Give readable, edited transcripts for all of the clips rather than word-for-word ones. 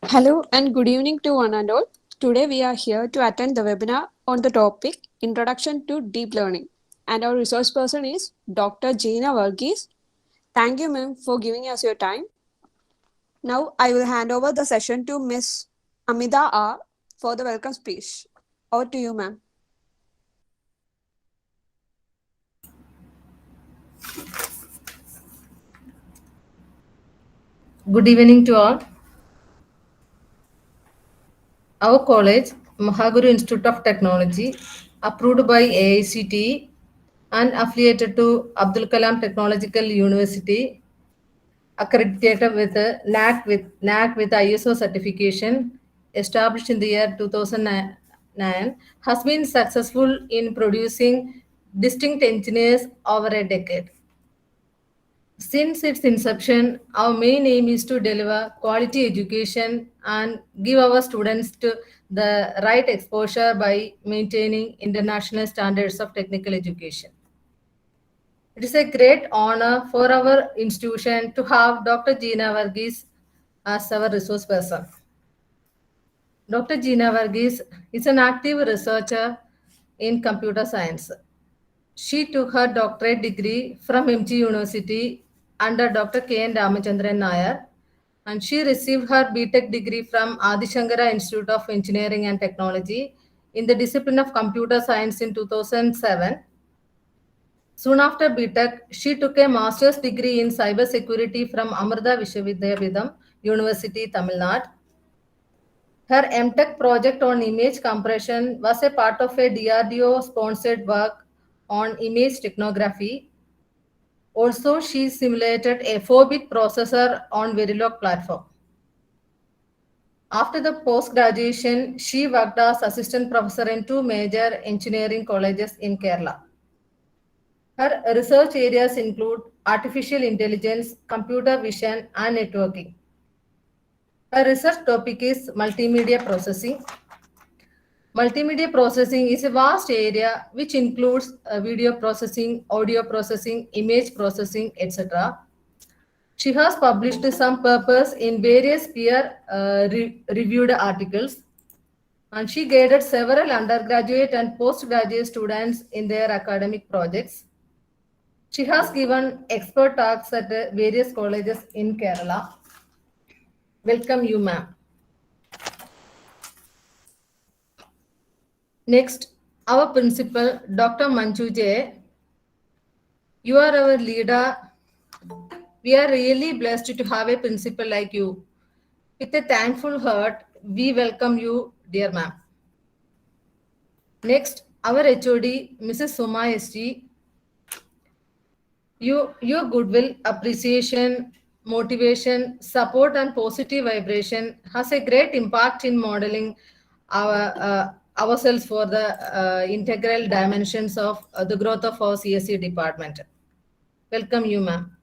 Hello and good evening to one and all. Today we are here to attend the webinar on the topic Introduction to Deep Learning. And our resource person is Dr. Gina Varghese. Thank you, ma'am, for giving us your time. Now I will hand over the session to Miss Amida R for the welcome speech. Over to you, ma'am. Good evening to all. Our college, Mahaguru Institute of Technology, approved by AICTE and affiliated to Abdul Kalam Technological University, accredited with NAC with ISO certification, established in the year 2009, has been successful in producing distinct engineers over a decade. Since its inception, our main aim is to deliver quality education and give our students to the right exposure by maintaining international standards of technical education. It is a great honor for our institution to have Dr. Gina Varghese as our resource person. Dr. Gina Varghese is an active researcher in computer science. She took her doctorate degree from MG University under Dr. K. N. Ramachandran Nair, and she received her BTech degree from Adi Shankara Institute of Engineering and Technology in the discipline of Computer Science in 2007. Soon after BTech, she took a master's degree in cybersecurity from Amrita Vishwavidyapitham University, Tamil Nadu. Her MTech project on image compression was a part of a DRDO sponsored work on image technography. Also, she simulated a 4-bit processor on Verilog platform. After the post-graduation, she worked as assistant professor in 2 major engineering colleges in Kerala. Her research areas include artificial intelligence, computer vision, and networking. Her research topic is multimedia processing. Multimedia processing is a vast area which includes video processing, audio processing, image processing, etc. She has published some papers in various peer-reviewed articles, and she guided several undergraduate and postgraduate students in their academic projects. She has given expert talks at various colleges in Kerala. Welcome you, ma'am. Next, our principal, Dr. Manju J. You are our leader. We are really blessed to have a principal like you. With a thankful heart, we welcome you, dear ma'am. Next, our HOD, Mrs. Soma SG. Your goodwill, appreciation, motivation, support, and positive vibration has a great impact in modeling ourselves for the integral dimensions of the growth of our CSE department. Welcome you, ma'am.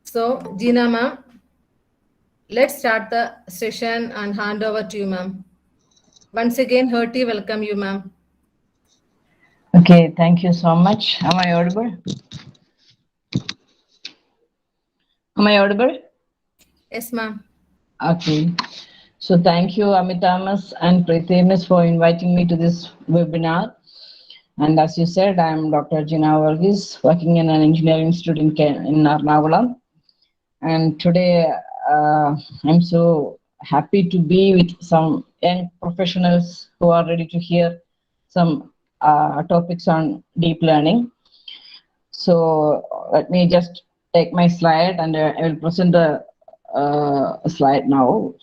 So, Gina, ma'am, let's start the session and hand over to you, ma'am. Once again, hearty welcome you, ma'am. Okay, thank you so much. Am I audible? Am I audible? Yes, ma'am. Okay. So thank you, Amitamas and Pritemis, for inviting me to this webinar. And as you said, I'm Dr. Gina Varghese, working in an engineering institute in Ernakulam. And today, I'm so happy to be with some young professionals who are ready to hear some topics on deep learning. So let me just take my slide and I will present the slide now.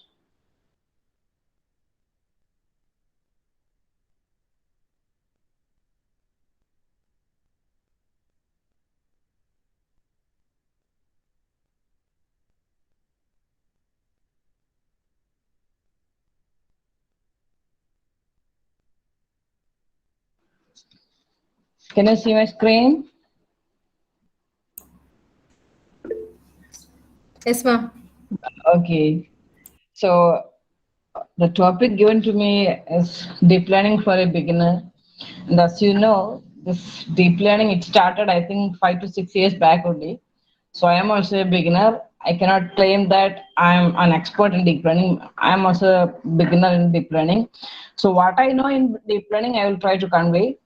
Can you see my screen? Yes, ma'am. Okay. So the topic given to me is deep learning for a beginner. And as you know, this deep learning, it started, I think, 5 to 6 years back only. So I am also a beginner. I cannot claim that I'm an expert in deep learning. I'm also a beginner in deep learning. So what I know in deep learning, I will try to convey.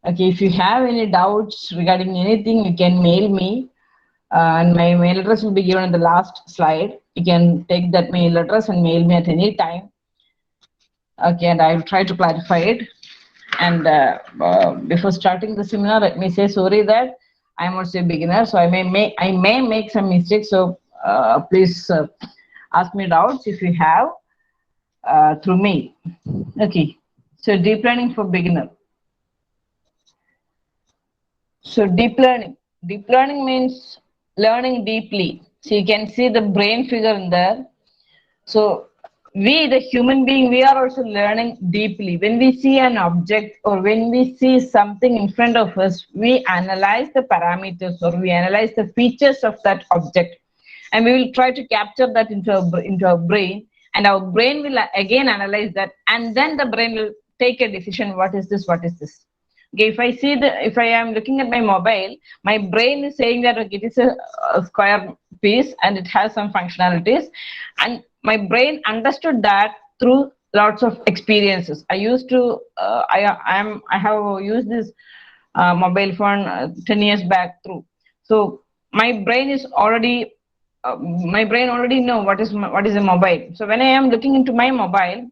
Okay, if you have any doubts regarding anything, you can mail me. And my mail address will be given in the last slide. You can take that mail address and mail me at any time. Okay, and I will try to clarify it. And before starting the seminar, let me say sorry that I am also a beginner, so I may make some mistakes. So please ask me doubts if you have through me. Okay. So deep learning for beginner. So deep learning. Deep learning means learning deeply. So you can see the brain figure in there. So we, the human being, we are also learning deeply. When we see an object or when we see something in front of us, we analyze the parameters or we analyze the features of that object. And we will try to capture that into our brain. And our brain will again analyze that. And then the brain will take a decision, what is this, what is this? Okay, if I am looking at my mobile, my brain is saying that okay, it is a square piece and it has some functionalities, and my brain understood that through lots of experiences. I used to, I have used this mobile phone 10 years back through. So my brain is already, my brain already know what is a mobile. So when I am looking into my mobile,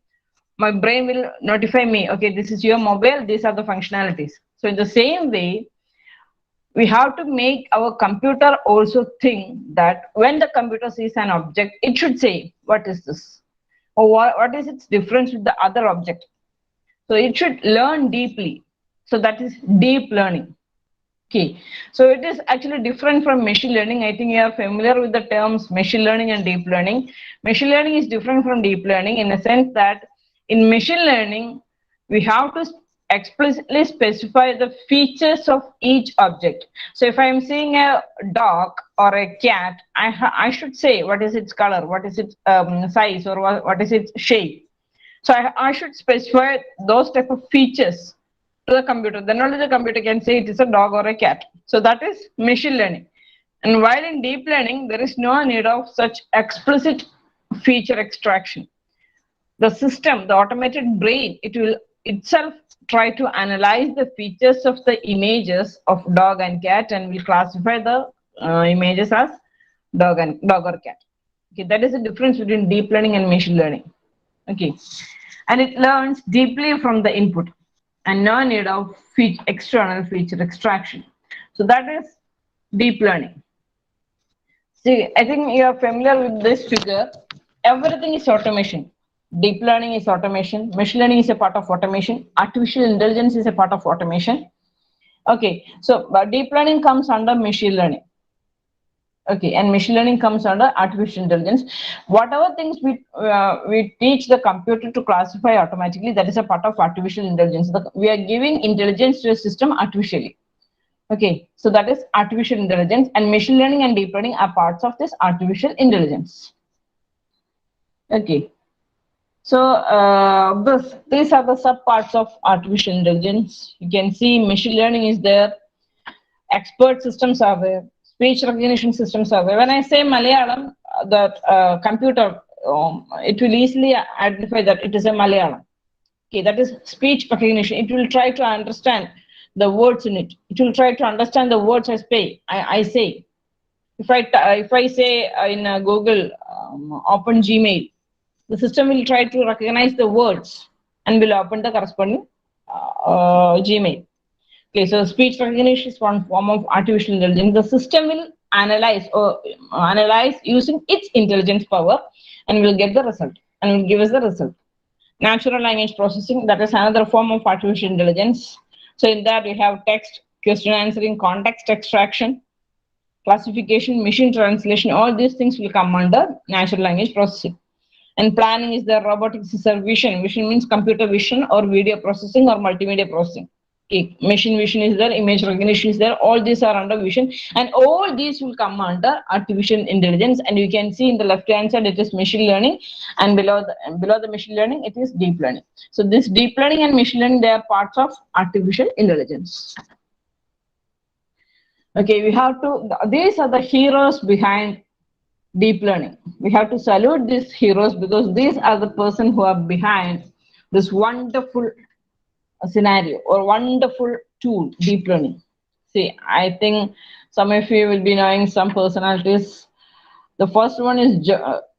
my brain will notify me, okay, this is your mobile, these are the functionalities. So in the same way, we have to make our computer also think that when the computer sees an object, it should say, what is this? Or what is its difference with the other object? So it should learn deeply. So that is deep learning. Okay, so it is actually different from machine learning. I think you are familiar with the terms machine learning and deep learning. Machine learning is different from deep learning in the sense that in machine learning, we have to explicitly specify the features of each object. So if I am seeing a dog or a cat, I should say what is its color, what is its size, or what is its shape. So I should specify those type of features to the computer. Then only the computer can say it is a dog or a cat. So that is machine learning. And while in deep learning, there is no need of such explicit feature extraction. The system, the automated brain, it will itself try to analyze the features of the images of dog and cat and will classify the images as dog or cat. Okay, that is the difference between deep learning and machine learning. Okay, and it learns deeply from the input and no need of external feature extraction. So that is deep learning. See, I think you are familiar with this figure. Everything is automation. Deep learning is automation. Machine learning is a part of automation. Artificial intelligence is a part of automation. Okay, so deep learning comes under machine learning. Okay, and machine learning comes under artificial intelligence. Whatever things we teach the computer to classify automatically, that is a part of artificial intelligence. We are giving intelligence to a system artificially. Okay, so that is artificial intelligence, and machine learning and deep learning are parts of this artificial intelligence. Okay, so these are the sub parts of artificial intelligence. You can see machine learning is there, expert systems are there, speech recognition systems are there. When I say Malayalam, that computer, it will easily identify that it is a Malayalam. Okay, that is speech recognition. It will try to understand the words in it. It will try to understand the words I say. If I say in Google, open Gmail, the system will try to recognize the words and will open the corresponding Gmail. Okay, so speech recognition is one form of artificial intelligence. The system will analyze using its intelligence power and will get the result and will give us the result. Natural language processing, that is another form of artificial intelligence. So in that we have text, question answering, context extraction, classification, machine translation, all these things will come under natural language processing. And planning is the robotics is vision. Vision means computer vision or video processing or multimedia processing. Okay. Machine vision is there, image recognition is there, all these are under vision, and all these will come under artificial intelligence. And you can see in the left hand side it is machine learning, and below the machine learning it is deep learning. So this deep learning and machine learning, they are parts of artificial intelligence. Okay, we have to, these are the heroes behind deep learning. We have to salute these heroes because these are the person who are behind this wonderful scenario or wonderful tool, deep learning. See, I think some of you will be knowing some personalities. The first one is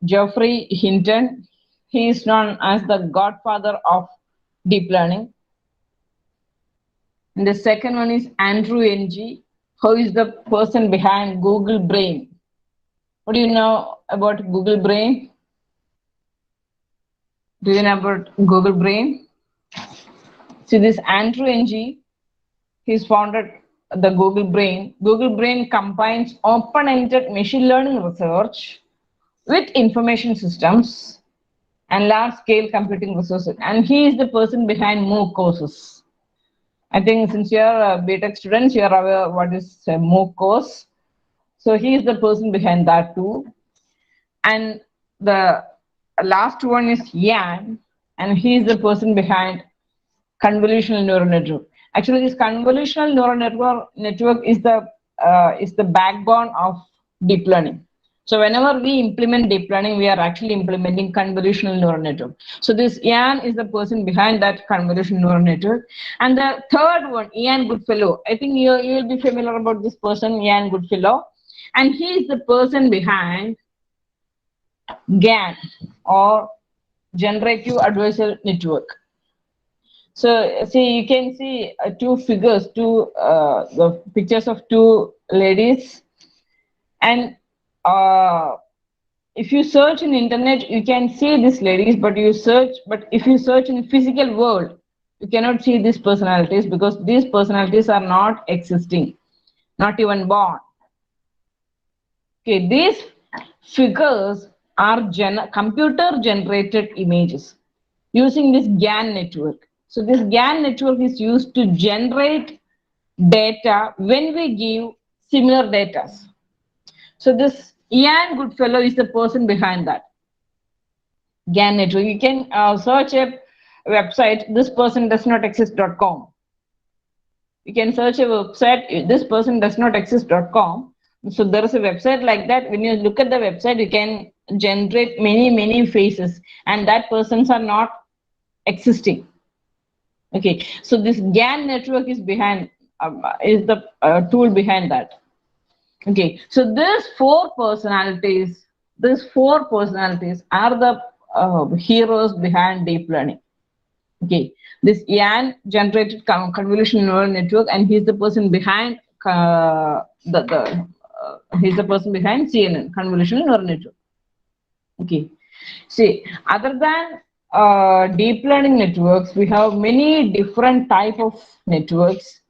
Geoffrey Hinton. He is known as the godfather of deep learning. And the second one is Andrew Ng, who is the person behind Google Brain. What do you know about Google Brain? Do you know about Google Brain? See, this Andrew Ng, he's founded the Google Brain. Google Brain combines open-ended machine learning research with information systems and large-scale computing resources. And he is the person behind MOOC courses. I think since you are BTech students, you are aware what is a MOOC course. So he is the person behind that too. And the last one is Yan, and he is the person behind convolutional neural network. Actually, this convolutional neural network is the backbone of deep learning. So whenever we implement deep learning, we are actually implementing convolutional neural network. So this Ian is the person behind that convolutional neural network. And the third one, Ian Goodfellow. I think you will be familiar about this person, Ian Goodfellow. And he is the person behind GAN, or Generative Adversarial Network. So see, you can see two figures, the pictures of two ladies, and if you search in internet, you can see these ladies, but if you search in physical world, you cannot see these personalities because these personalities are not existing, not even born. Okay, these figures are computer generated images using this GAN network. So this GAN network is used to generate data when we give similar data. So this Ian Goodfellow is the person behind that GAN network. You can search a website, thispersondoesnotexist.com. You can search a website, thispersondoesnotexist.com. So there is a website like that. When you look at the website, you can generate many faces, and that persons are not existing. Okay, so this GAN network is behind, is the tool behind that. Okay, so these four personalities are the heroes behind deep learning. Okay, this Yan generated convolutional neural network, and he's the person behind he's the person behind CNN, convolutional neural network. Okay, see, other than deep learning networks, we have many different type of networks.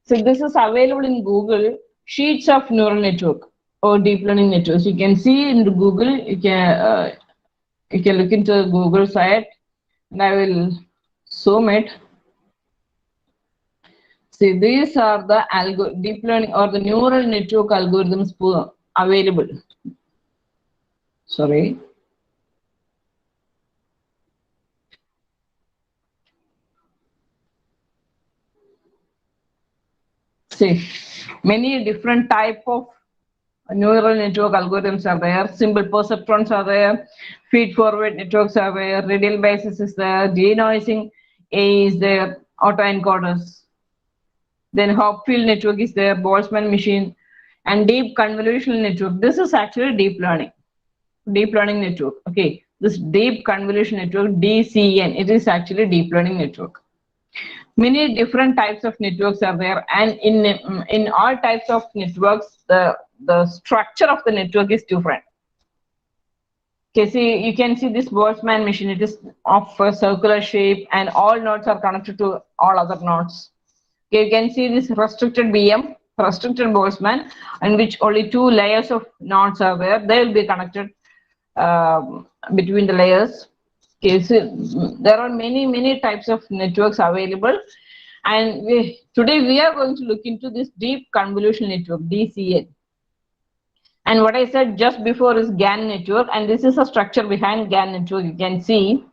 So this is available in Google, sheets of neural network or deep learning networks. You can see in Google, you can look into the Google site, and I will zoom it. See, these are the deep learning or the neural network algorithms available. Sorry. See, many different type of neural network algorithms are there. Simple perceptrons are there. Feed-forward networks are there. Radial basis is there. Denoising A is there. Autoencoders. Then Hopfield network is there. Boltzmann machine, and deep convolutional network. This is actually deep learning network. Okay, this deep convolution network, DCN, it is actually deep learning network. Many different types of networks are there, and in all types of networks, the structure of the network is different. Okay, see, you can see this Boltzmann machine. It is of a circular shape, and all nodes are connected to all other nodes. Okay, you can see this restricted BM, restricted Boltzmann, in which only two layers of nodes are there. They will be connected between the layers. Okay, so there are many types of networks available, and today we are going to look into this deep convolutional network, DCN. And what I said just before is GAN network, and this is a structure behind GAN network. You can see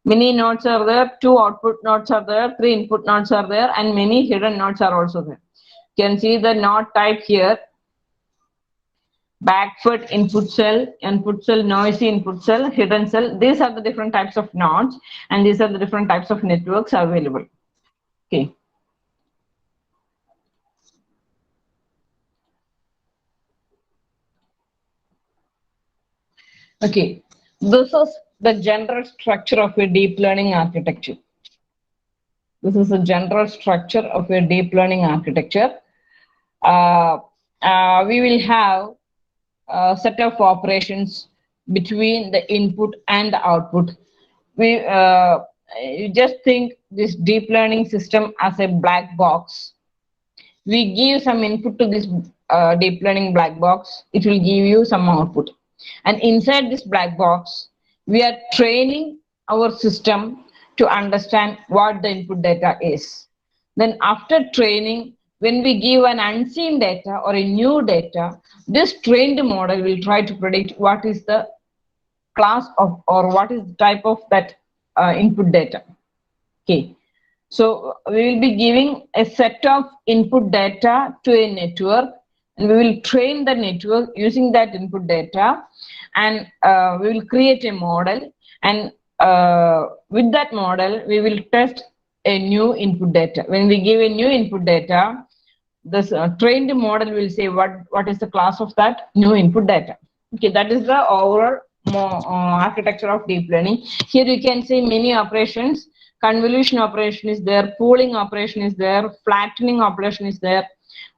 many nodes are there, 2 output nodes are there, 3 input nodes are there, and many hidden nodes are also there. You can see the node type here. backward input cell, noisy input cell, hidden cell. These are the different types of nodes, and these are the different types of networks available. Okay. Okay. This is the general structure of a deep learning architecture. This is the general structure of a deep learning architecture. We will have a set of operations between the input and the output. You just think this deep learning system as a black box. We give some input to this deep learning black box, it will give you some output. And inside this black box, we are training our system to understand what the input data is. Then after training, when we give an unseen data or a new data, this trained model will try to predict what is the class of or what is the type of that input data. Okay. So we will be giving a set of input data to a network, and we will train the network using that input data, and we will create a model, and with that model we will test a new input data. When we give a new input data, this trained model will say what is the class of that new input data. Okay, that is the overall architecture of deep learning. Here you can see many operations. Convolution operation is there, pooling operation is there, flattening operation is there,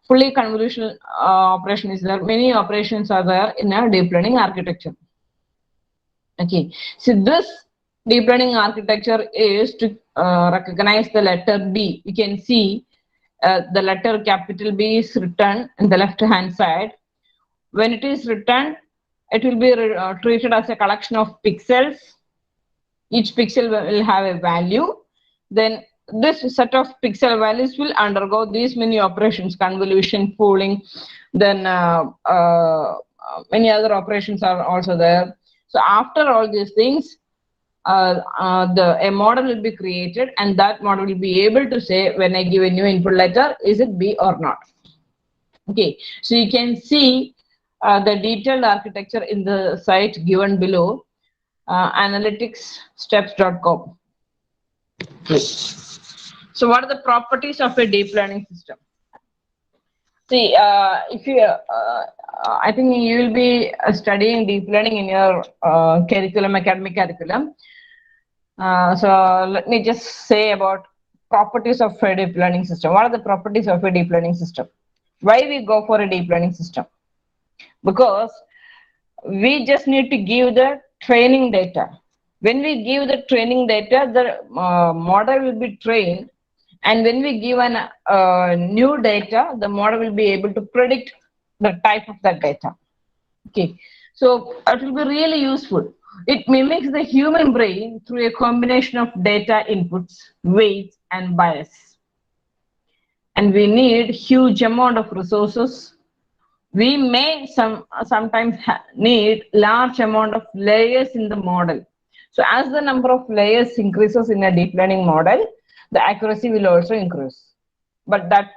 fully convolutional operation is there. Many operations are there in a deep learning architecture. Okay, so this deep learning architecture is to recognize the letter B. You can see the letter capital B is written in the left hand side. When it is written, it will be treated as a collection of pixels. Each pixel will have a value. Then this set of pixel values will undergo these many operations: convolution, pooling, then many other operations are also there. So after all these things, a model will be created, and that model will be able to say, when I give a new input letter, is it B or not? Okay, so you can see the detailed architecture in the site given below, analyticssteps.com. So what are the properties of a deep learning system? See, if you, I think you will be studying deep learning in your academic curriculum. So let me just say about properties of a deep learning system. What are the properties of a deep learning system? Why we go for a deep learning system? Because we just need to give the training data. When we give the training data, the model will be trained, and when we give an new data, the model will be able to predict the type of that data. Okay, so it will be really useful. It mimics the human brain through a combination of data inputs, weights, and bias. And we need huge amount of resources. We may sometimes need large amount of layers in the model. So as the number of layers increases in a deep learning model, the accuracy will also increase, but that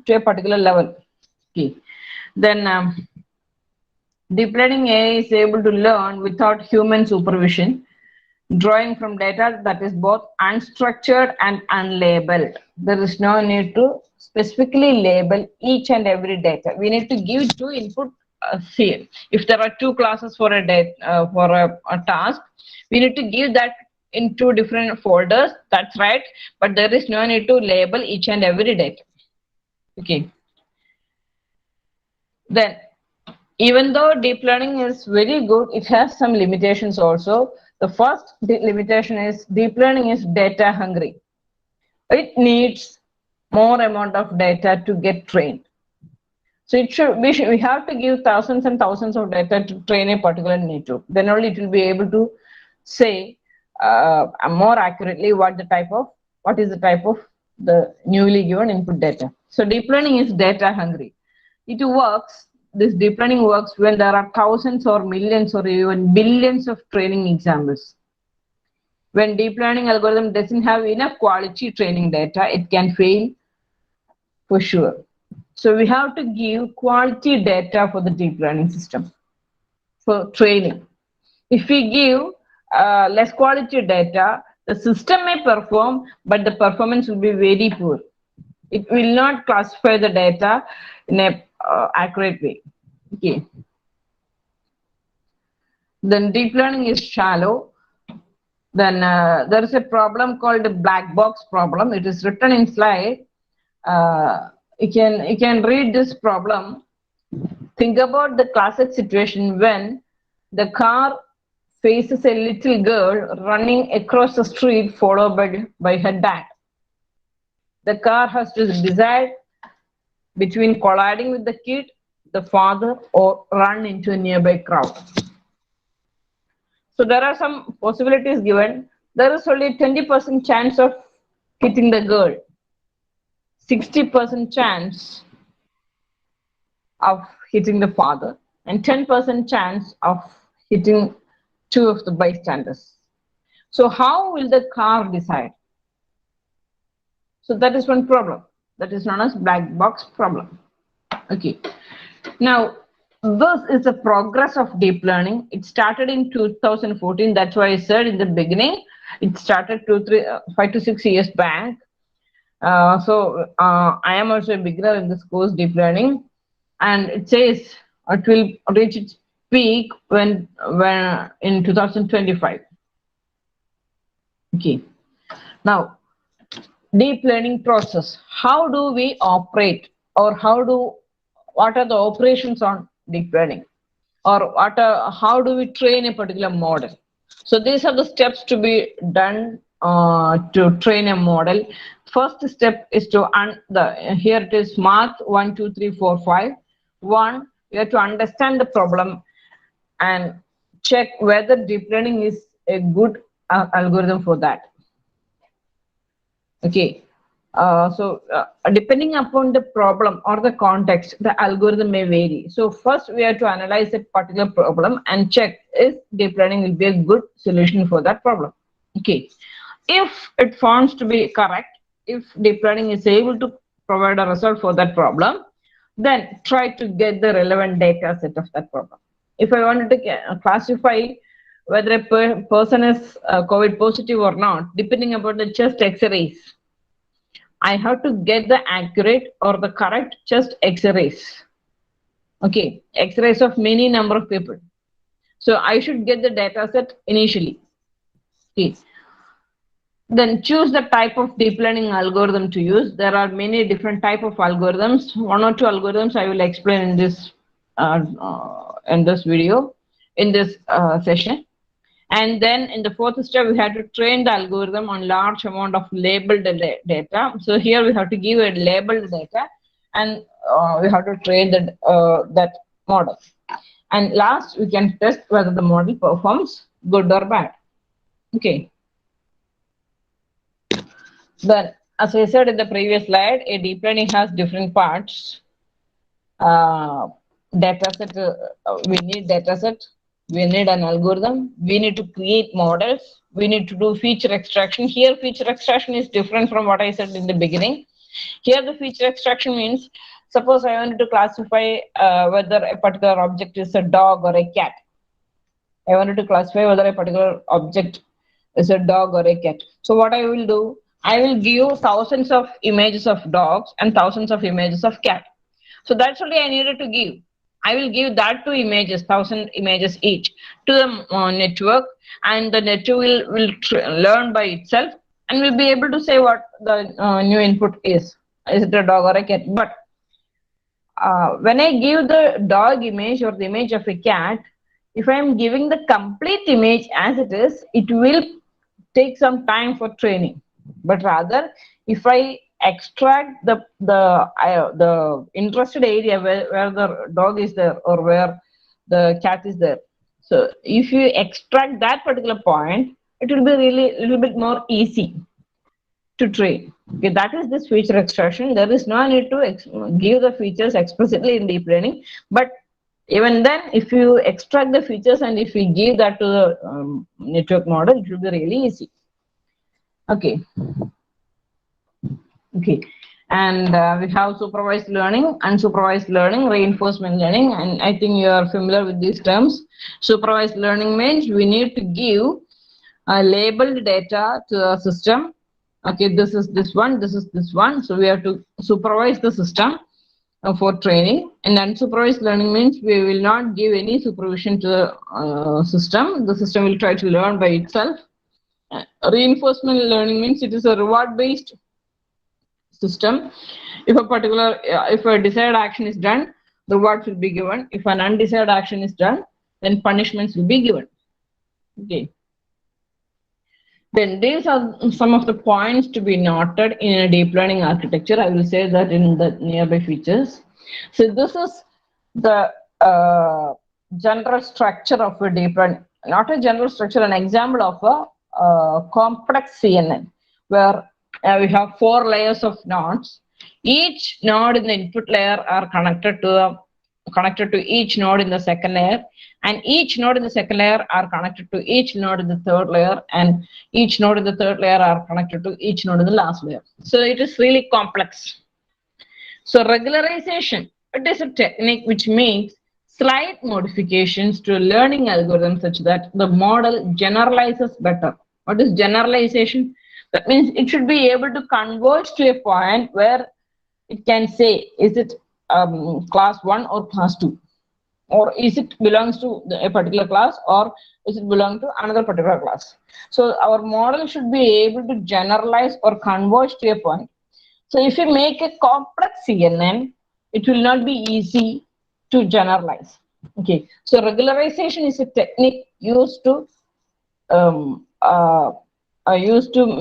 to a particular level. Okay. Then deep learning AI is able to learn without human supervision, drawing from data that is both unstructured and unlabeled. There is no need to specifically label each and every data. We need to give two input. See, if there are two classes for a task, we need to give that in two different folders. That's right, but there is no need to label each and every data. Okay. Then, even though deep learning is very good, it has some limitations also. The first limitation is deep learning is data hungry. It needs more amount of data to get trained. So we have to give thousands and thousands of data to train a particular network. Then only it will be able to say more accurately what is the type of the newly given input data. So deep learning is data hungry. This deep learning works when there are thousands or millions or even billions of training examples. When deep learning algorithm doesn't have enough quality training data, it can fail for sure. So we have to give quality data for the deep learning system for training. If we give less quality data, the system may perform, but the performance will be very poor. It will not classify the data in a accurate way. Okay. Then deep learning is shallow. Then there is a problem called the black box problem. It is written in slide. You can read this problem. Think about the classic situation when the car faces a little girl running across the street followed by her dad. The car has to decide between colliding with the kid, the father, or run into a nearby crowd. So there are some possibilities given. There is only 20% chance of hitting the girl, 60% chance of hitting the father, and 10% chance of hitting two of the bystanders. So how will the car decide? So that is one problem. That is known as black box problem. Okay. Now, this is the progress of deep learning. It started in 2014. That's why I said in the beginning, it started 5 to 6 years back. I am also a beginner in this course, deep learning, and it says it will reach its peak when in 2025. Okay. Now, deep learning process. How do we operate, or what are the operations on deep learning, or how do we train a particular model? So these are the steps to be done to train a model. First step is to here it is marked 1, 2, 3, 4, 5. 1, you have to understand the problem and check whether deep learning is a good algorithm for that. Okay. Depending upon the problem or the context, the algorithm may vary. So first we have to analyze a particular problem and check if deep learning will be a good solution for that problem. Okay. If it finds to be correct, if deep learning is able to provide a result for that problem, then try to get the relevant data set of that problem. If I wanted to classify whether a person is COVID positive or not, depending upon the chest X-rays, I have to get the accurate or the correct chest X-rays. Okay, X-rays of many number of people. So I should get the data set initially. Okay. Then choose the type of deep learning algorithm to use. There are many different type of algorithms. 1 or 2 algorithms I will explain in this video, in this session. And then in the fourth step, we have to train the algorithm on large amount of labeled data. So here we have to give a labeled data, and we have to train that model. And last, we can test whether the model performs good or bad. Okay. Then, as I said in the previous slide, a deep learning has different parts. Data set, we need data set, we need an algorithm, we need to create models, we need to do feature extraction. Here feature extraction is different from what I said in the beginning. Here the feature extraction means, suppose I wanted to classify whether a particular object is a dog or a cat. I wanted to classify whether a particular object is a dog or a cat. So what I will do, I will give thousands of images of dogs and thousands of images of cat. So that's only I needed to give. I will give that 2 images, 1000 images each, to the network, and the network will learn by itself and will be able to say what the new input is. Is it a dog or a cat? But when I give the dog image or the image of a cat, if I am giving the complete image as it is, it will take some time for training. But rather, if I extract the interested area where the dog is there or where the cat is there, so if you extract that particular point, it will be really a little bit more easy to train. Okay, that is this feature extraction. There is no need to give the features explicitly in deep learning, but even then, if you extract the features and if you give that to the network model, it will be really easy. Okay. Okay. And we have supervised learning, unsupervised learning, reinforcement learning, and I think you are familiar with these terms. Supervised learning means we need to give labeled data to the system. Okay, this is this one, this is this one. So we have to supervise the system for training. And unsupervised learning means we will not give any supervision to the system. The system will try to learn by itself. Reinforcement learning means it is a reward-based system. If a particular, if a desired action is done, rewards will be given. If an undesired action is done, then punishments will be given. Okay. Then these are some of the points to be noted in a deep learning architecture. I will say that in the nearby features. So this is the general structure of a deep learning, not a general structure, an example of a complex CNN, where we have 4 layers of nodes. Each node in the input layer are connected to each node in the second layer, and each node in the second layer are connected to each node in the third layer, and each node in the third layer are connected to each node in the last layer. So it is really complex. So regularization, it is a technique which makes slight modifications to a learning algorithm such that the model generalizes better. What is generalization? That means it should be able to converge to a point where it can say, is it class 1 or class 2? Or is it belongs to a particular class, or is it belong to another particular class? So our model should be able to generalize or converge to a point. So if you make a complex CNN, it will not be easy to generalize. Okay, so regularization is a technique used to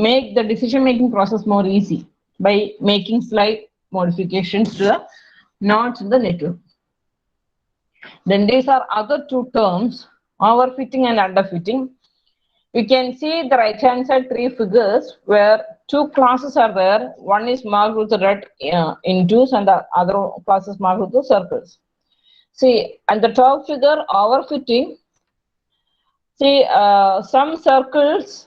make the decision-making process more easy by making slight modifications to the nodes in the network. Then these are other 2 terms, overfitting and underfitting. You can see the right hand side 3 figures where 2 classes are there. One is marked with the red intus and the other class is marked with the circles. See, at the top figure, overfitting. See, some circles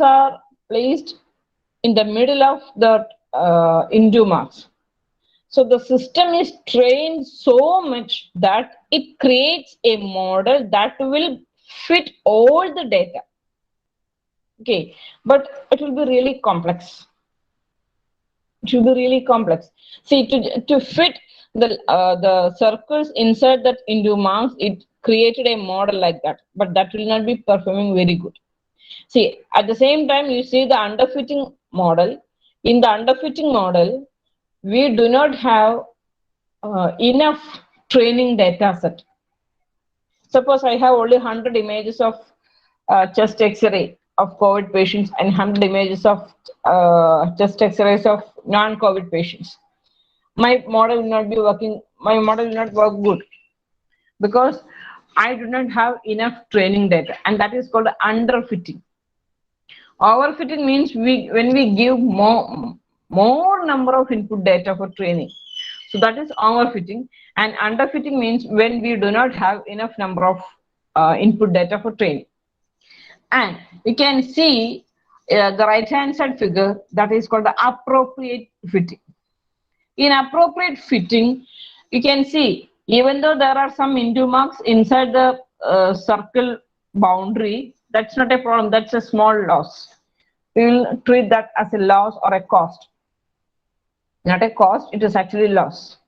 are placed in the middle of the intu marks. So the system is trained so much that it creates a model that will fit all the data. Okay, but it will be really complex. It will be really complex. See, to fit the circles inside that into marks, it created a model like that, but that will not be performing very good. See, at the same time, you see the underfitting model. In the underfitting model, we do not have enough training data set. Suppose I have only 100 images of chest X-ray of COVID patients and 100 images of chest X-rays of non-COVID patients. My model will not be working. My model will not work good because I do not have enough training data, and that is called underfitting. Overfitting means when we give more number of input data for training. So that is overfitting, and underfitting means when we do not have enough number of input data for training. And we can see the right hand side figure, that is called the appropriate fitting. In appropriate fitting, you can see even though there are some intu marks inside the circle boundary, that's not a problem, that's a small loss. We will treat that as a loss or a cost. Not a cost, it is actually loss.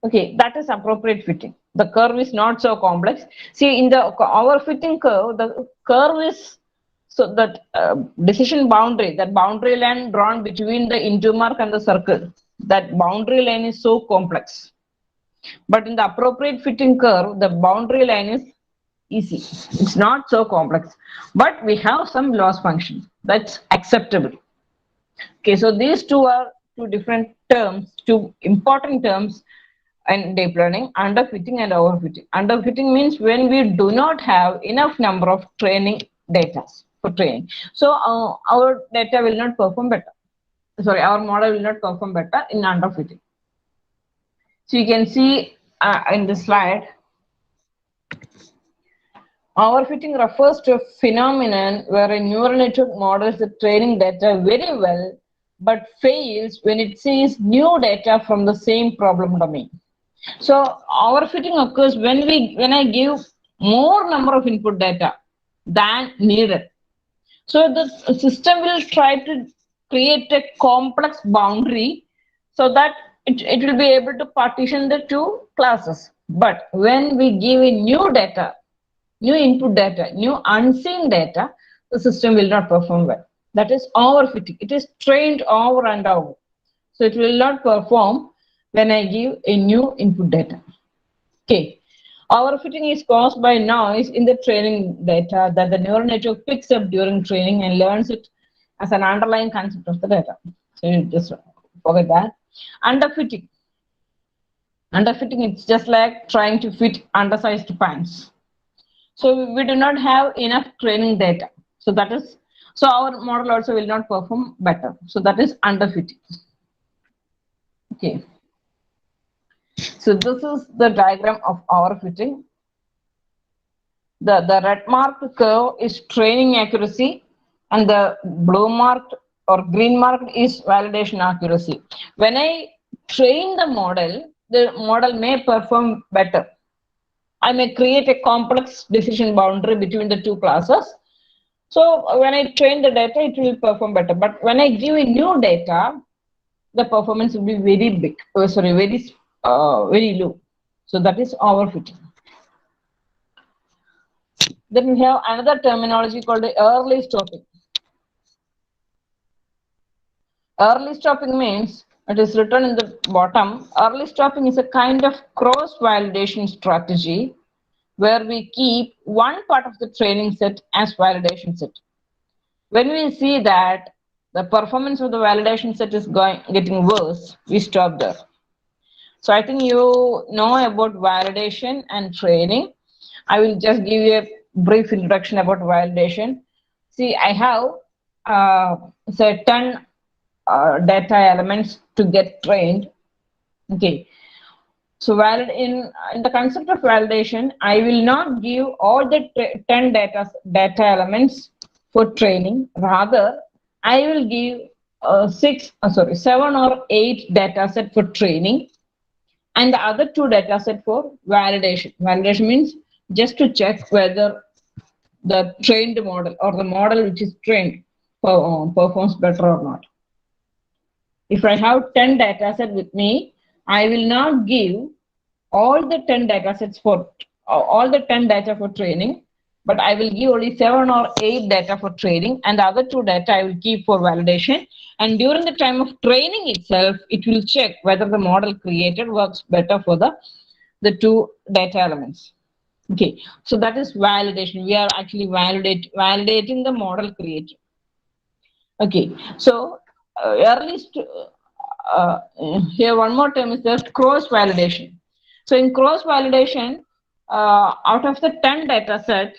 Okay, that is appropriate fitting. The curve is not so complex. See, in the overfitting curve, the curve is so that decision boundary, that boundary line drawn between the intu mark and the circle, that boundary line is so complex. But in the appropriate fitting curve, the boundary line is easy. It's not so complex. But we have some loss functions. That's acceptable. Okay, so these 2 are 2 different terms, 2 important terms in deep learning: underfitting and overfitting. Underfitting means when we do not have enough number of training data for training. So our data will not perform better. Sorry, our model will not perform better in underfitting. So you can see in the slide, overfitting refers to a phenomenon where a neural network models the training data very well but fails when it sees new data from the same problem domain. So overfitting occurs when I give more number of input data than needed. So the system will try to create a complex boundary so that it will be able to partition the two classes. But when we give a new data, new input data, new unseen data, the system will not perform well. That is overfitting. It is trained over and over. So it will not perform when I give a new input data. Okay. Overfitting is caused by noise in the training data that the neural network picks up during training and learns it as an underlying concept of the data. So you just forget that. Underfitting. Underfitting, it's just like trying to fit undersized pants. So we do not have enough training data. So that is, so our model also will not perform better. So that is underfitting. Okay. So this is the diagram of overfitting. The red marked curve is training accuracy and the blue marked or green marked is validation accuracy. When I train the model may perform better. I may create a complex decision boundary between the two classes. So when I train the data, it will perform better. But when I give a new data, the performance will be very big, very low. So that is overfitting. Then we have another terminology called the early stopping. Early stopping means, it is written in the bottom, early stopping is a kind of cross-validation strategy where we keep one part of the training set as validation set. When we see that the performance of the validation set is getting worse, we stop there. So I think you know about validation and training. I will just give you a brief introduction about validation. See, I have say 10 data elements to get trained. Okay. So in the concept of validation, I will not give all the 10 data elements for training. Rather, I will give 7 or 8 data set for training and the other 2 data set for validation. Validation means just to check whether the trained model or the model which is trained performs better or not. If I have 10 data set with me, I will not give all the 10 data sets for all the 10 data for training, but I will give only 7 or 8 data for training and the other 2 data I will keep for validation. And during the time of training itself, it will check whether the model created works better for the 2 data elements. Okay, so that is validation. We are actually validating the model created. Okay, so here one more term is the cross validation. So in cross validation, out of the 10 data set,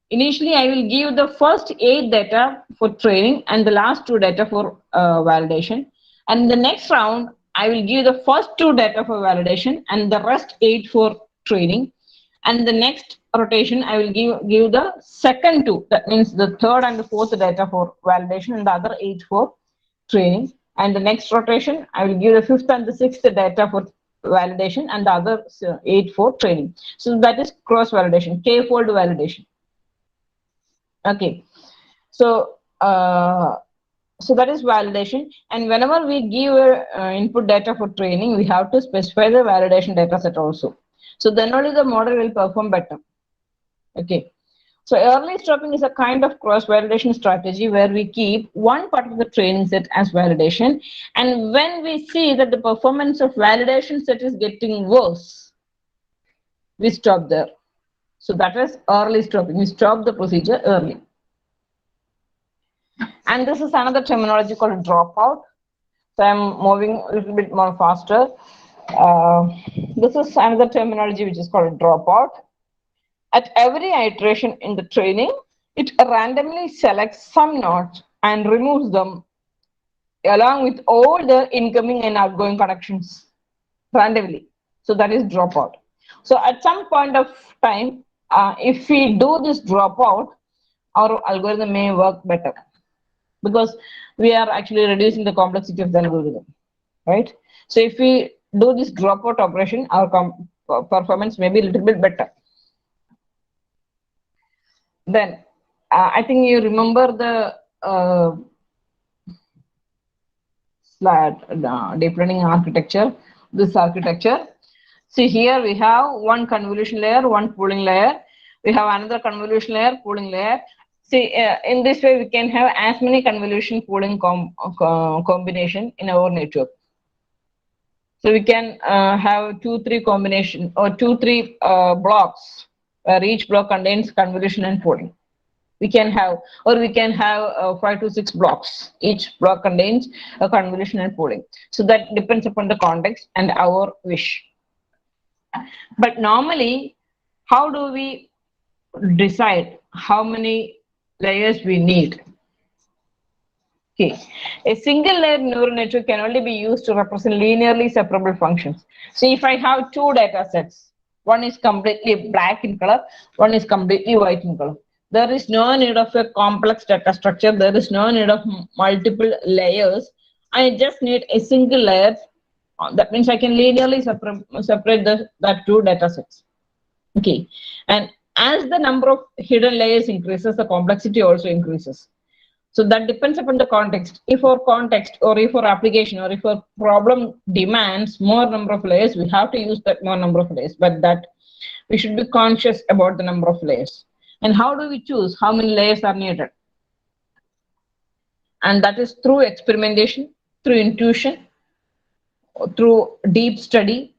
initially I will give the first 8 data for training and the last 2 data for validation. And the next round, I will give the first 2 data for validation and the rest 8 for training. And the next rotation, I will give the second 2. That means the third and the fourth data for validation and the other 8 for training. And the next rotation, I will give the fifth and the sixth data for validation and the other 8 for training. So that is cross validation, k-fold validation. Okay, so so that is validation. And whenever we give input data for training, we have to specify the validation data set also. So then only the model will perform better. Okay. So early stopping is a kind of cross-validation strategy where we keep one part of the training set as validation. And when we see that the performance of validation set is getting worse, we stop there. So that is early stopping. We stop the procedure early. And this is another terminology called dropout. So I'm moving a little bit more faster. This is another terminology which is called dropout. At every iteration in the training, it randomly selects some nodes and removes them along with all the incoming and outgoing connections randomly. So that is dropout. So at some point of time, if we do this dropout, our algorithm may work better. because we are actually reducing the complexity of the algorithm, right? So if we do this dropout operation, our performance may be a little bit better. Then I think you remember the deep learning architecture, this architecture. See, here we have one convolution layer, one pooling layer. We have another convolution layer, pooling layer. See, in this way, we can have as many convolution pooling combination in our network. So we can have 2-3 combination or 2-3 blocks where each block contains convolution and pooling. We can have, or we can have 5 to 6 blocks. Each block contains a convolution and pooling. So that depends upon the context and our wish. But normally, how do we decide how many layers we need? Okay, a single layer neural network can only be used to represent linearly separable functions. So if I have two data sets, one is completely black in color, one is completely white in color. There is no need of a complex data structure. There is no need of multiple layers. I just need a single layer. That means I can linearly separate that two data sets. Okay, and as the number of hidden layers increases, the complexity also increases. So that depends upon the context. If our context or if our application or if our problem demands more number of layers, we have to use that more number of layers. But that we should be conscious about the number of layers. And how do we choose how many layers are needed? And that is through experimentation, through intuition, through deep study,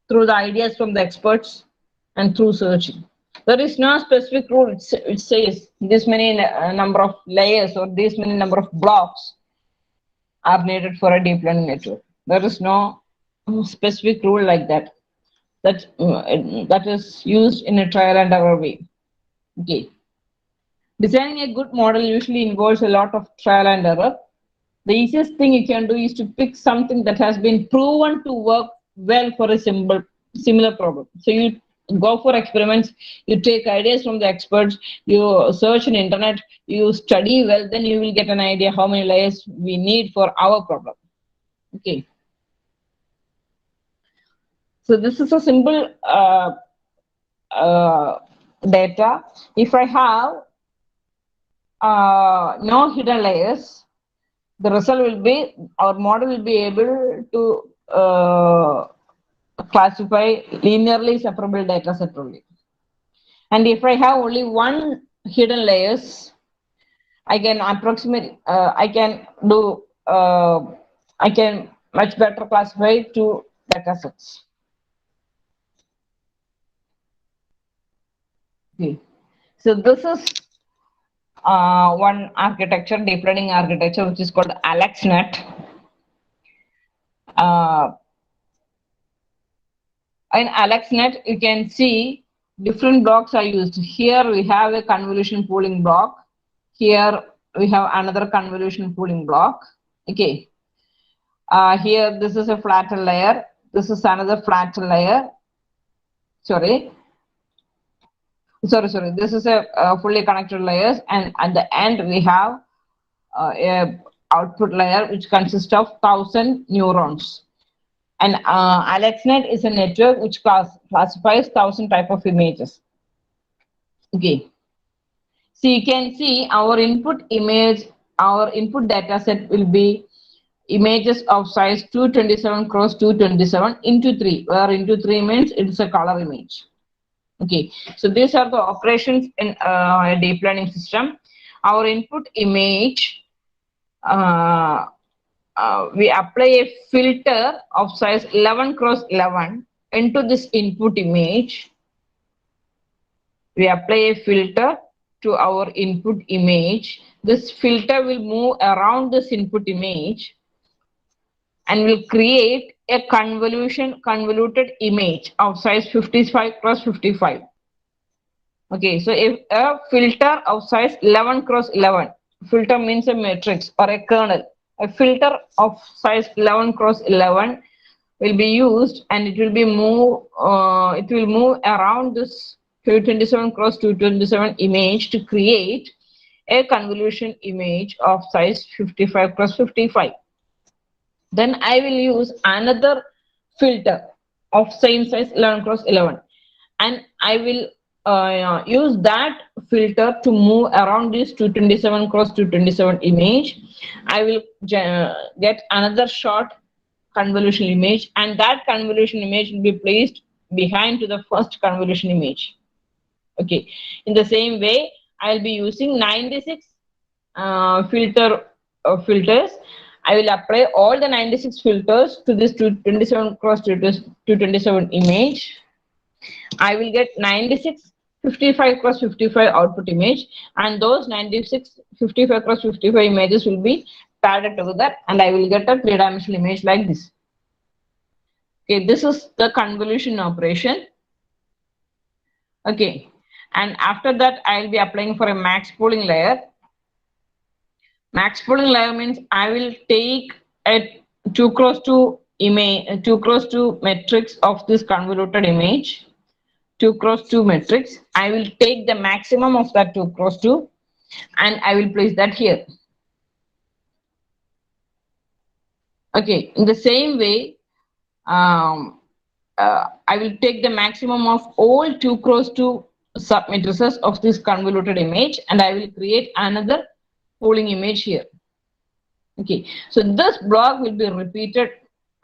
through the ideas from the experts, and through searching. There is no specific rule. It says this many number of layers or this many number of blocks are needed for a deep learning network. There is no specific rule like that. That is used in a trial and error way. Okay. Designing a good model usually involves a lot of trial and error. The easiest thing you can do is to pick something that has been proven to work well for a similar problem. So you go for experiments, you take ideas from the experts, you search in internet, you study well, then you will get an idea how many layers we need for our problem. Okay. So this is a simple data. If I have no hidden layers, the result will be our model will be able to classify linearly separable data set only. And if I have only one hidden layers, I can approximate, I can much better classify two data sets. Okay. So this is one architecture, deep learning architecture, which is called AlexNet. In AlexNet, you can see different blocks are used. Here we have a convolution pooling block. Here we have another convolution pooling block. Okay. Here this is a flattened layer. This is another flattened layer. Sorry. This is a fully connected layers, and at the end we have a output layer which consists of 1,000 neurons. And AlexNet is a network which classifies 1,000 type of images. Okay. So you can see our input image, our input data set will be images of size 227 cross 227 into 3, where into 3 means it's a color image. Okay, so these are the operations in a deep learning system. Our input image, we apply a filter of size 11 cross 11 into this input image. We apply a filter to our input image. This filter will move around this input image and will create a convoluted image of size 55 cross 55. Okay, so if a filter of size 11 cross 11, filter means a matrix or a kernel. A filter of size 11 cross 11 will be used, and it will move around this 227 cross 227 image to create a convolution image of size 55 cross 55. Then I will use another filter of same size 11 cross 11, and I will use that filter to move around this 227 cross 227 image. I will get another short convolution image, and that convolution image will be placed behind to the first convolution image. Okay, in the same way, I'll be using 96 filters. I will apply all the 96 filters to this 227 cross 227 image. I will get 96 55 cross 55 output image, and those 96 55 cross 55 images will be padded together, and I will get a three-dimensional image like this. Okay, this is the convolution operation. Okay, and after that I will be applying for a max pooling layer. Max pooling layer means I will take a 2 cross 2 image, 2 cross 2 matrix of this convoluted image, 2 cross 2 matrix. I will take the maximum of that 2 cross 2 and I will place that here. Okay, in the same way, I will take the maximum of all 2 cross 2 submatrices of this convoluted image, and I will create another pooling image here. Okay, so this block will be repeated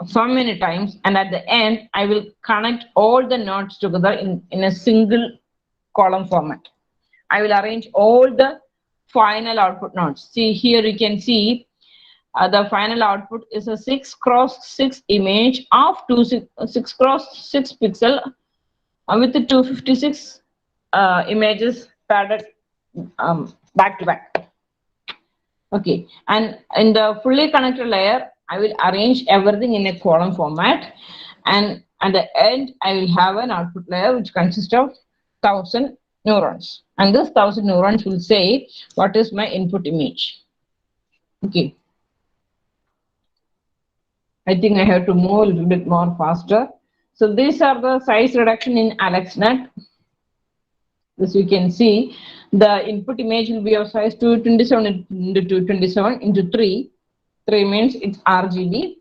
so many times, and at the end I will connect all the nodes together in a single column format. I will arrange all the final output nodes. See here, you can see the final output is a 6 cross 6 image of 6 cross 6 pixel with the 256 images padded back to back. Okay, and in the fully connected layer, I will arrange everything in a column format, and at the end I will have an output layer which consists of 1000 neurons, and this 1000 neurons will say what is my input image. Okay, I think I have to move a little bit more faster. So these are the size reduction in AlexNet. As you can see, the input image will be of size 227 into 227 into 3. 3 means it's RGB.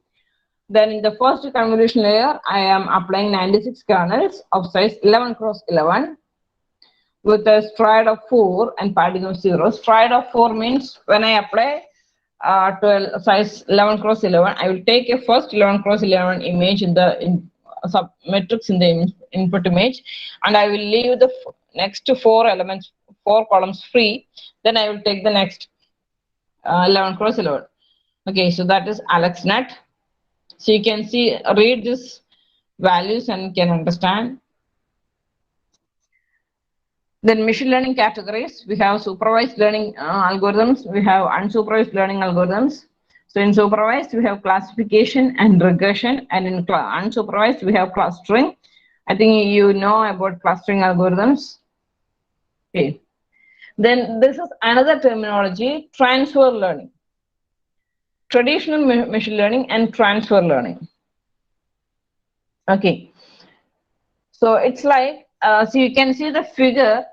Then in the first convolution layer, I am applying 96 kernels of size 11 cross 11 with a stride of 4 and padding of 0. Stride of 4 means when I apply to size 11 cross 11, I will take a first 11 cross 11 image in the sub matrix in the input image, and I will leave the next 4 elements, 4 columns free. Then I will take the next 11 cross 11. Okay, so that is AlexNet. So you can see, read these values and can understand. Then machine learning categories, we have supervised learning algorithms, we have unsupervised learning algorithms. So in supervised, we have classification and regression, and in unsupervised, we have clustering. I think you know about clustering algorithms. Okay. Then this is another terminology, transfer learning. Traditional machine learning and transfer learning. Okay. So it's like, so you can see the figure.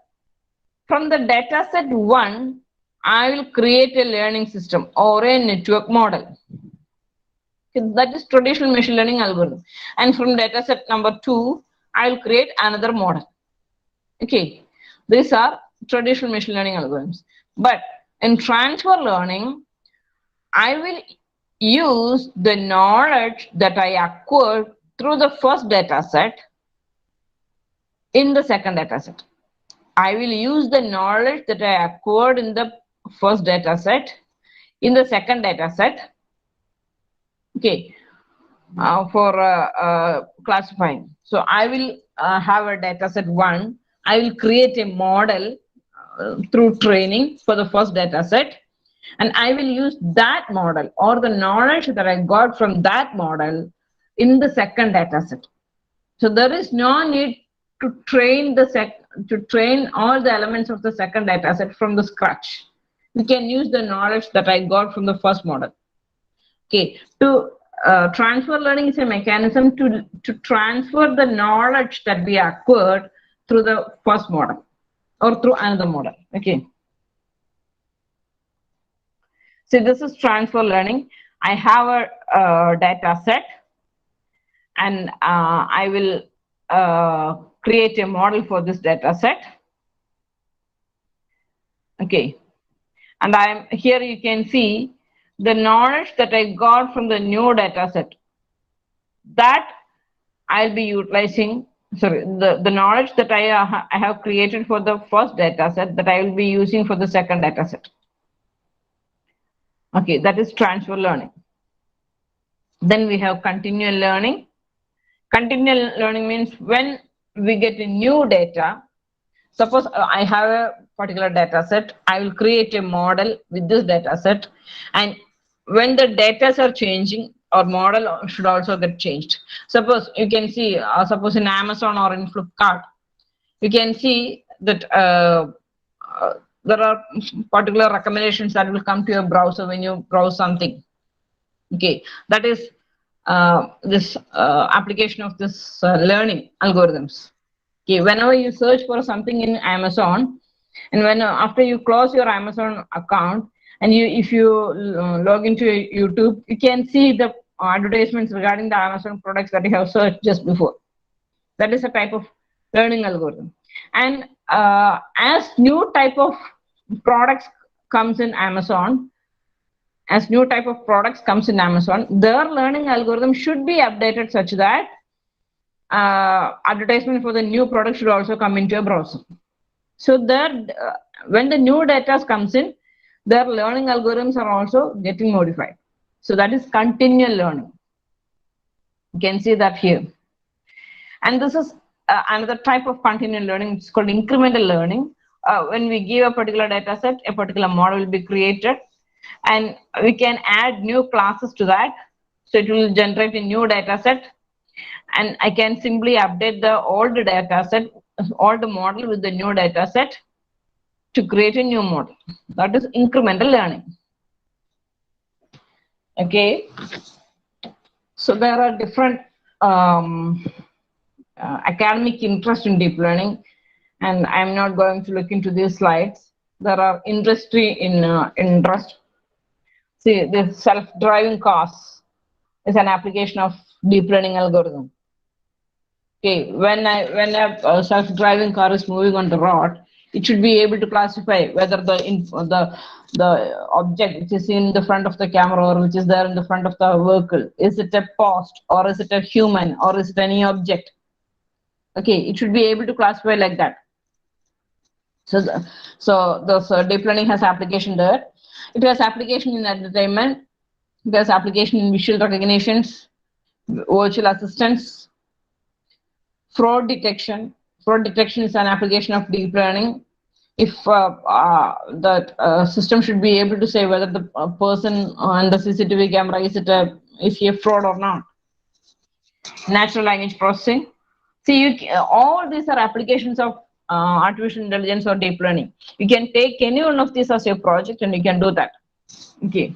From the data set 1, I will create a learning system or a network model. Okay, that is traditional machine learning algorithm. And from data set number 2, I will create another model. Okay, these are traditional machine learning algorithms. But in transfer learning, I will use the knowledge that I acquired through the first data set in the second data set. I will use the knowledge that I acquired in the first data set in the second data set, okay, for classifying. So I will have a data set 1. I will create a model through training for the first data set, and I will use that model or the knowledge that I got from that model in the second data set. So there is no need to train all the elements of the second data set from the scratch. We can use the knowledge that I got from the first model. Okay, to transfer learning is a mechanism to transfer the knowledge that we acquired through the first model or through another model. Okay. See, this is transfer learning. I have a data set, and I will create a model for this data set. Okay, and I'm here. You can see the knowledge that I got from the new data set, that I'll be utilizing. Sorry, the knowledge that I have created for the first data set, that I will be using for the second data set. Okay, that is transfer learning. Then we have continual learning. Continual learning means when we get a new data, suppose I have a particular data set, I will create a model with this data set, and when the data are changing, our model should also get changed. Suppose you can see, suppose in Amazon or in Flipkart, you can see that there are particular recommendations that will come to your browser when you browse something. Okay, that is this application of this learning algorithms. Okay, whenever you search for something in Amazon, and when after you close your Amazon account, and if you log into YouTube, you can see the advertisements regarding the Amazon products that you have searched just before. That is a type of learning algorithm. And as new type of products comes in Amazon, as new type of products comes in Amazon, their learning algorithm should be updated such that advertisement for the new product should also come into a browser. So that when the new data comes in, their learning algorithms are also getting modified. So that is continual learning. You can see that here. And this is another type of continual learning. It's called incremental learning. When we give a particular data set, a particular model will be created, and we can add new classes to that. So it will generate a new data set, and I can simply update the old data set, old model with the new data set to create a new model. That is incremental learning. Okay, so there are different academic interest in deep learning, and I'm not going to look into these slides. There are industry in interest. See, the self-driving cars is an application of deep learning algorithm. Okay, when a self-driving car is moving on the road, it should be able to classify whether the object which is in the front of the camera or which is there in the front of the vehicle, is it a post or is it a human or is it any object? Okay, it should be able to classify like that. So the deep learning has application there. It has application in entertainment. It has application in visual recognitions, virtual assistants, fraud detection. Fraud detection is an application of deep learning. If the system should be able to say whether the person on the CCTV camera is he a fraud or not. Natural language processing. See, all these are applications of artificial intelligence or deep learning. You can take any one of these as your project and you can do that. Okay.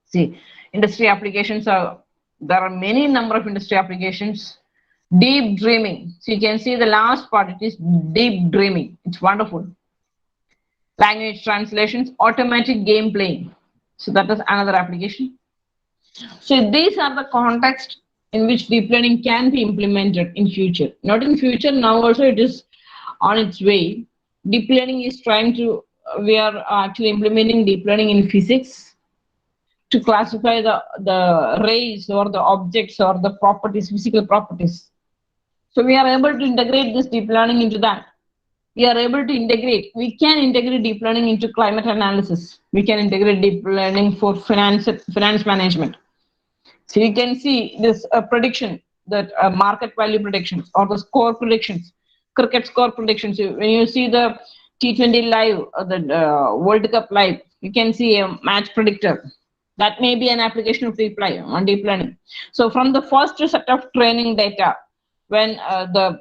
See, industry applications are, there are many number of industry applications. Deep dreaming. So you can see the last part, it is deep dreaming. It's wonderful. Language translations, automatic game playing. So that is another application. So these are the context in which deep learning can be implemented in future. Not in future, now also it is on its way. Deep learning is trying to, we are actually implementing deep learning in physics to classify the rays or the objects or the properties, physical properties. So we are able to integrate this deep learning into that. We are able to integrate, we can integrate deep learning into climate analysis. We can integrate deep learning for finance management. So you can see this prediction, that market value predictions or the score predictions, cricket score predictions. When you see the T20 live, the World Cup live, you can see a match predictor. That may be an application of deep learning. So from the first set of training data, when the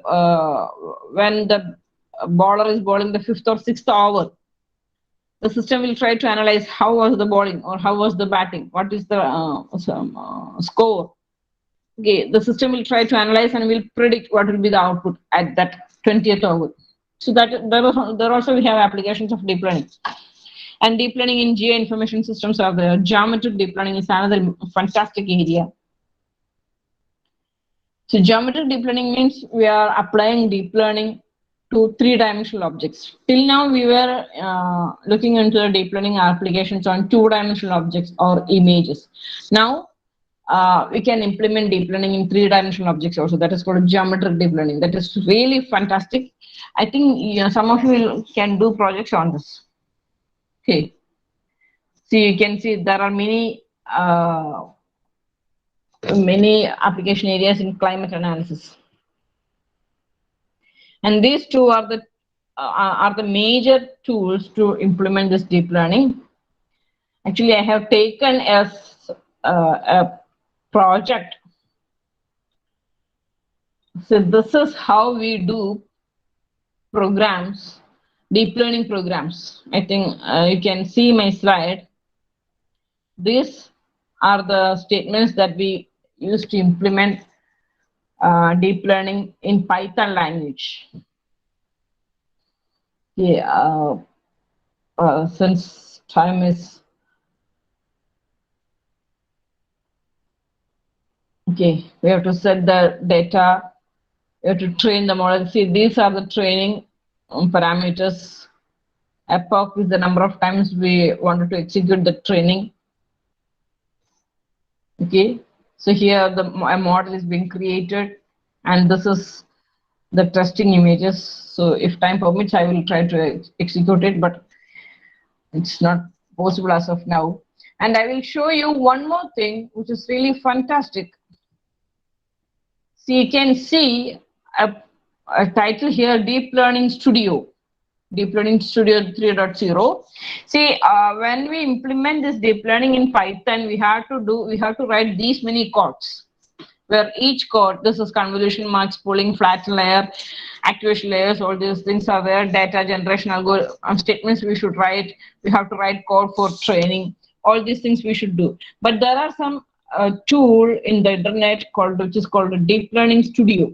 bowler is bowling the 5th or 6th over, the system will try to analyze how was the bowling or how was the batting, what is the score. Okay, the system will try to analyze and will predict what will be the output at that 20th over. So that there also we have applications of deep learning. And deep learning in geoinformation systems are there. Geometric deep learning is another fantastic area. So geometric deep learning means we are applying deep learning to three-dimensional objects. Till now, we were looking into the deep learning applications on two-dimensional objects or images. Now, we can implement deep learning in three-dimensional objects also. That is called geometric deep learning. That is really fantastic. I think some of you can do projects on this. Okay. So you can see there are many application areas in climate analysis. And these two are the major tools to implement this deep learning. Actually, I have taken as a project. So this is how we do programs, deep learning programs. I think you can see my slide. These are the statements that we use to implement deep learning in Python language. Yeah, since time is okay, we have to set the data, we have to train the model. See, these are the training parameters. Epoch is the number of times we wanted to execute the training. Okay, so here a model is being created, and this is the testing images. So if time permits, I will try to execute it, but it's not possible as of now. And I will show you one more thing, which is really fantastic. So you can see a title here, Deep Learning Studio. Deep Learning Studio 3.0. See, when we implement this deep learning in Python, we have to write these many codes, where each code, this is convolution, max pooling, flatten layer, activation layers, all these things are there. Data generation statements we should write. We have to write code for training. All these things we should do. But there are some tool in the internet which is called a Deep Learning Studio.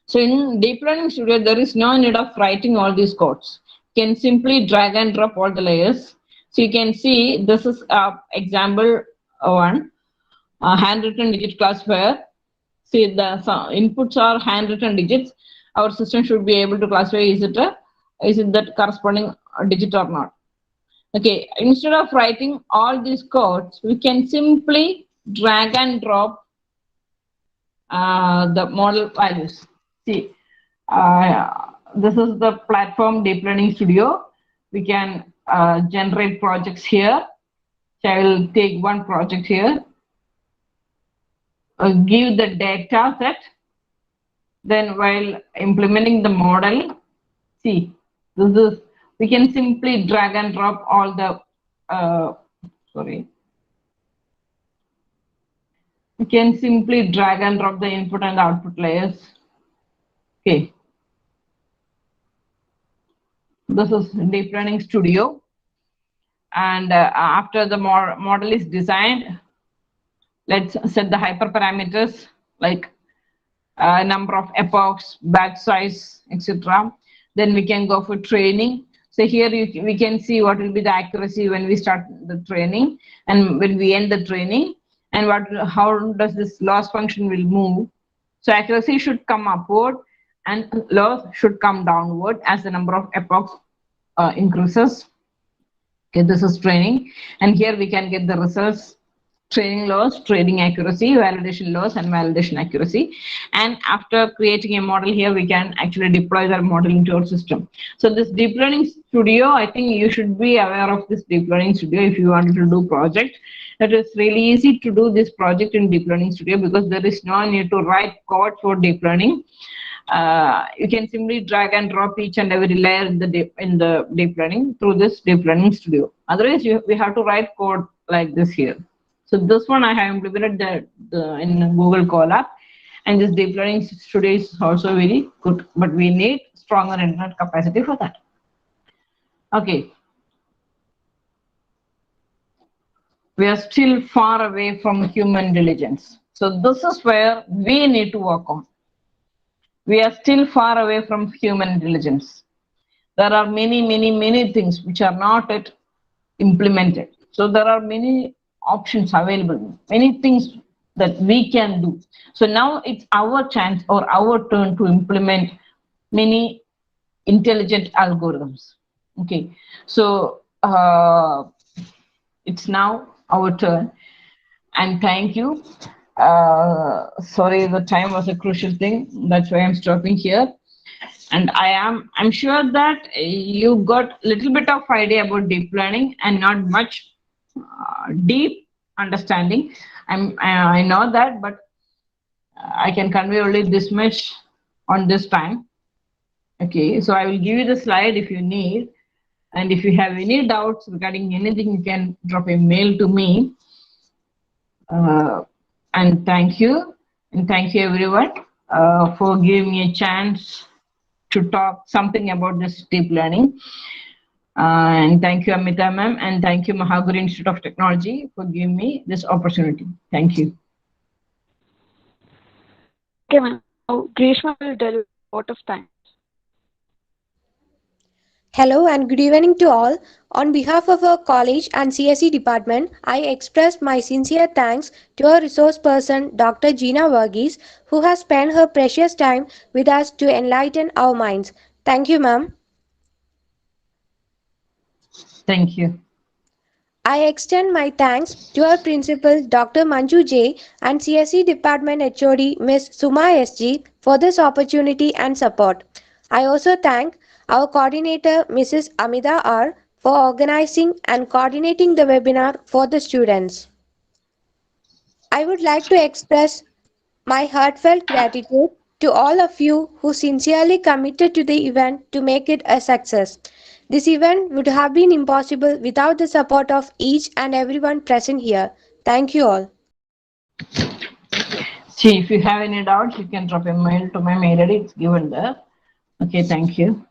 So in Deep Learning Studio, there is no need of writing all these codes. You can simply drag and drop all the layers. So you can see this is example one, handwritten digit classifier. See, the inputs are handwritten digits. Our system should be able to classify is it that corresponding digit or not. Okay, instead of writing all these codes, we can simply drag and drop the model values. See, this is the platform Deep Learning Studio. We can generate projects here. So I will take one project here. Give the data set. Then while implementing the model, see, this is, we can simply drag and drop all the, we can simply drag and drop the input and output layers. Okay. This is Deep Learning Studio. And after the model is designed, let's set the hyperparameters like number of epochs, batch size, etc. Then we can go for training. So here we can see what will be the accuracy when we start the training and when we end the training, and how does this loss function will move. So accuracy should come upward and loss should come downward as the number of epochs increases. Okay, this is training, and here we can get the results: training loss, training accuracy, validation loss, and validation accuracy. And after creating a model here, we can actually deploy that model into our system. So this Deep Learning Studio, I think you should be aware of this Deep Learning Studio if you wanted to do project. It is really easy to do this project in Deep Learning Studio because there is no need to write code for deep learning. You can simply drag and drop each and every layer in the deep learning through this Deep Learning Studio. Otherwise, we have to write code like this here. So this one I have implemented in Google Colab, and this Deep Learning Studio is also very good, but we need stronger internet capacity for that. Okay. We are still far away from human intelligence. So this is where we need to work on. We are still far away from human intelligence. there are many things which are not yet implemented. So there are many options available, many things that we can do. So now it's our chance or our turn to implement many intelligent algorithms. Okay, so it's now our turn, and thank you. Sorry, the time was a crucial thing. That's why I'm stopping here. And I'm sure that you got a little bit of idea about deep learning and not much deep understanding. I know that, but I can convey only this much on this time. Okay, so I will give you the slide if you need, and if you have any doubts regarding anything, you can drop a mail to me. And thank you everyone for giving me a chance to talk something about this deep learning. And thank you, Amita ma'am, and thank you, Mahaguru Institute of Technology, for giving me this opportunity. Thank you. Okay, ma'am. Now, Grishma will deliver a vote of thanks. Hello and good evening to all. On behalf of our college and CSE department, I express my sincere thanks to our resource person, Dr. Gina Varghese, who has spent her precious time with us to enlighten our minds. Thank you, ma'am. Thank you. I extend my thanks to our principal, Dr. Manju J, and CSE Department HOD, Ms. Suma SG, for this opportunity and support. I also thank our coordinator, Mrs. Amida R, for organizing and coordinating the webinar for the students. I would like to express my heartfelt gratitude to all of you who sincerely committed to the event to make it a success. This event would have been impossible without the support of each and everyone present here. Thank you all. See, if you have any doubts, you can drop a mail to my mail ID. It's given there. Okay, thank you.